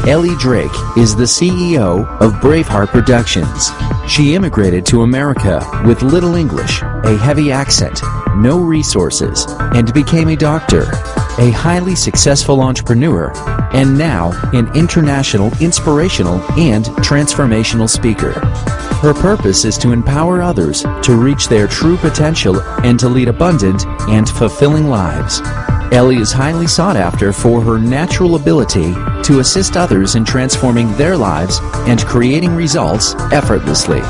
Ellie Drake is the CEO of Braveheart Productions. She immigrated to America with little English, a heavy accent, no resources, and became a doctor, a highly successful entrepreneur, and now an international inspirational and transformational speaker. Her purpose is to empower others to reach their true potential and to lead abundant and fulfilling lives. Ellie is highly sought after for her natural ability to assist others in transforming their lives and creating results effortlessly.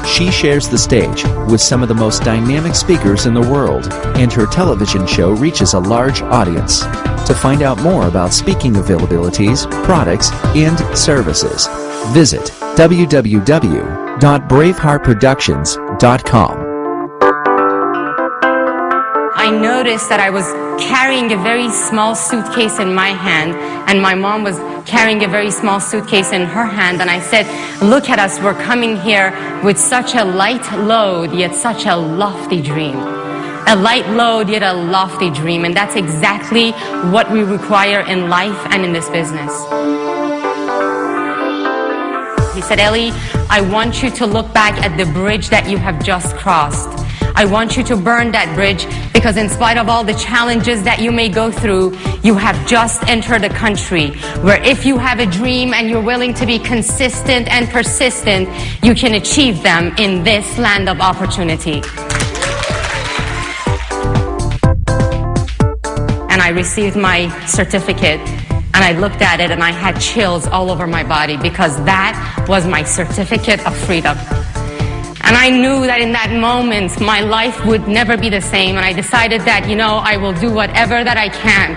She shares the stage with some of the most dynamic speakers in the world, and her television show reaches a large audience. To find out more about speaking availabilities, products, and services, visit www.braveheartproductions.com. I noticed that I was carrying a very small suitcase in my hand, and my mom was carrying a very small suitcase in her hand, and I said, look at us, we're coming here with such a light load, yet such a lofty dream. A light load, yet a lofty dream, and that's exactly what we require in life and in this business. He said, Ellie, I want you to look back at the bridge that you have just crossed. I want you to burn that bridge, because in spite of all the challenges that you may go through, you have just entered a country where if you have a dream and you're willing to be consistent and persistent, you can achieve them in this land of opportunity. And I received my certificate, and I looked at it and I had chills all over my body, because that was my certificate of freedom. And I knew that in that moment, my life would never be the same. And I decided that, I will do whatever that I can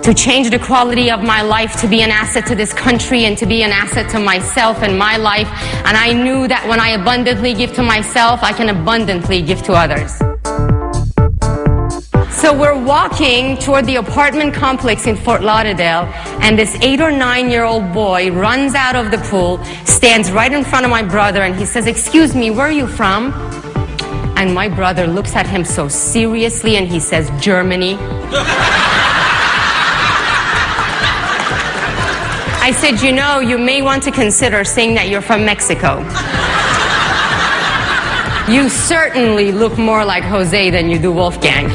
to change the quality of my life, to be an asset to this country and to be an asset to myself and my life. And I knew that when I abundantly give to myself, I can abundantly give to others. So we're walking toward the apartment complex in Fort Lauderdale, and this 8 or 9-year-old boy runs out of the pool, stands right in front of my brother, and he says, excuse me, where are you from? And my brother looks at him so seriously and he says, Germany. I said, you may want to consider saying that you're from Mexico. You certainly look more like Jose than you do Wolfgang.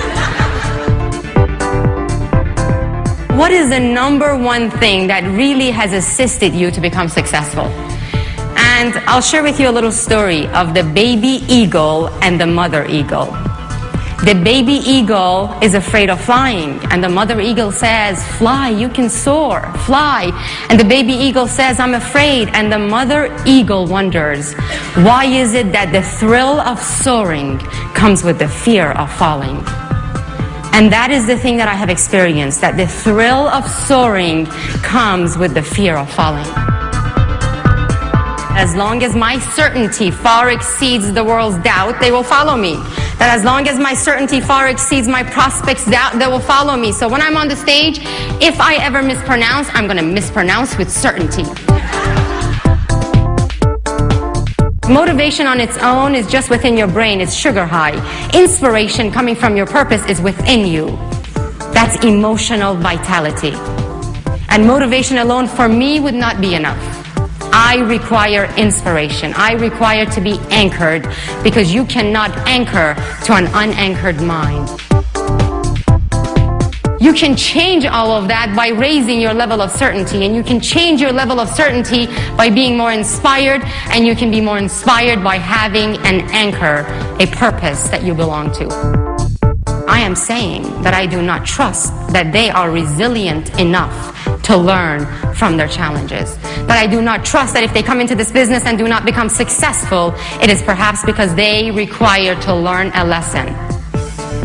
What is the number one thing that really has assisted you to become successful? And I'll share with you a little story of the baby eagle and the mother eagle. The baby eagle is afraid of flying, and the mother eagle says, fly, you can soar, fly. And the baby eagle says, I'm afraid. And the mother eagle wonders, why is it that the thrill of soaring comes with the fear of falling? And that is the thing that I have experienced, that the thrill of soaring comes with the fear of falling. As long as my certainty far exceeds the world's doubt, they will follow me. That as long as my certainty far exceeds my prospects' doubt, they will follow me. So when I'm on the stage, if I ever mispronounce, I'm going to mispronounce with certainty. Motivation on its own is just within your brain. It's sugar high. Inspiration coming from your purpose is within you. That's emotional vitality. And motivation alone for me would not be enough. I require inspiration. I require to be anchored, because you cannot anchor to an unanchored mind. You can change all of that by raising your level of certainty, and you can change your level of certainty by being more inspired, and you can be more inspired by having an anchor, a purpose that you belong to. I am saying that I do not trust that they are resilient enough to learn from their challenges. That I do not trust that if they come into this business and do not become successful, it is perhaps because they require to learn a lesson.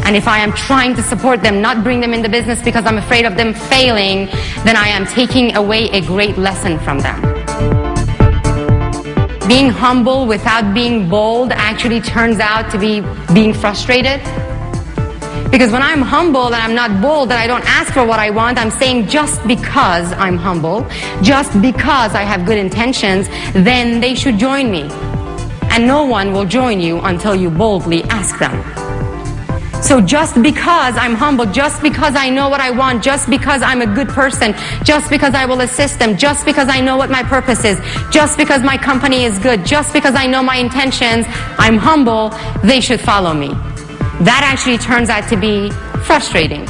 And if I am trying to support them, not bring them into business because I'm afraid of them failing, then I am taking away a great lesson from them. Being humble without being bold actually turns out to be being frustrated. Because when I'm humble and I'm not bold and I don't ask for what I want, I'm saying just because I'm humble, just because I have good intentions, then they should join me. And no one will join you until you boldly ask them. So just because I'm humble, just because I know what I want, just because I'm a good person, just because I will assist them, just because I know what my purpose is, just because my company is good, just because I know my intentions, I'm humble, they should follow me. That actually turns out to be frustrating.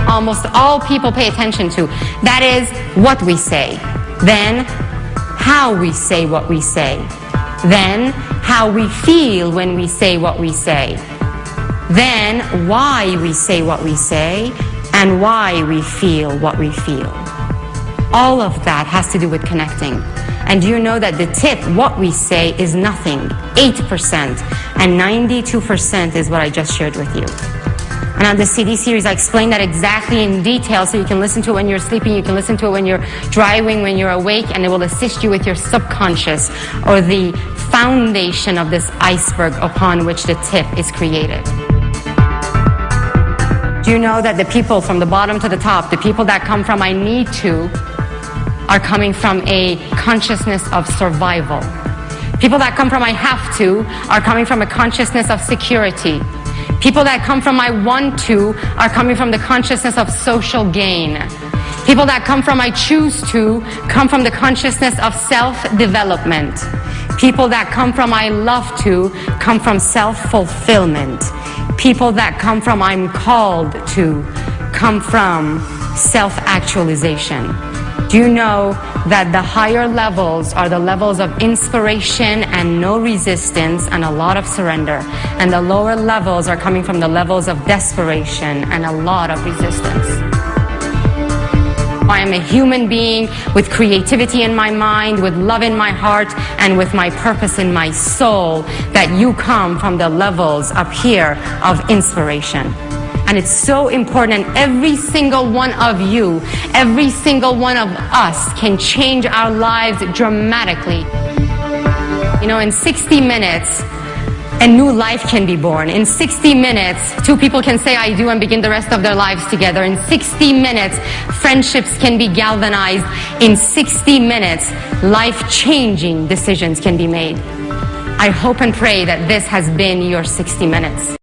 Almost all people pay attention to. That is what we say. Then how we say what we say. Then how we feel when we say what we say. Then why we say what we say and why we feel what we feel. All of that has to do with connecting. And do you know that the tip, what we say, is nothing, 8%, and 92% is what I just shared with you. And on the CD series, I explain that exactly in detail, so you can listen to it when you're sleeping, you can listen to it when you're driving, when you're awake, and it will assist you with your subconscious, or the foundation of this iceberg upon which the tip is created. Do you know that the people from the bottom to the top, the people that come from I need to, are coming from a consciousness of survival. People that come from I have to are coming from a consciousness of security. People that come from I want to are coming from the consciousness of social gain. People that come from I choose to come from the consciousness of self-development. People that come from I love to come from self-fulfillment. People that come from I'm called to come from self-actualization. Do you know that the higher levels are the levels of inspiration and no resistance and a lot of surrender, and the lower levels are coming from the levels of desperation and a lot of resistance? I am a human being with creativity in my mind, with love in my heart, and with my purpose in my soul, that you come from the levels up here of inspiration. And it's so important, and every single one of you, every single one of us can change our lives dramatically. You know, in 60 minutes, a new life can be born. In 60 minutes, two people can say I do and begin the rest of their lives together. In 60 minutes, friendships can be galvanized. In 60 minutes, life-changing decisions can be made. I hope and pray that this has been your 60 minutes.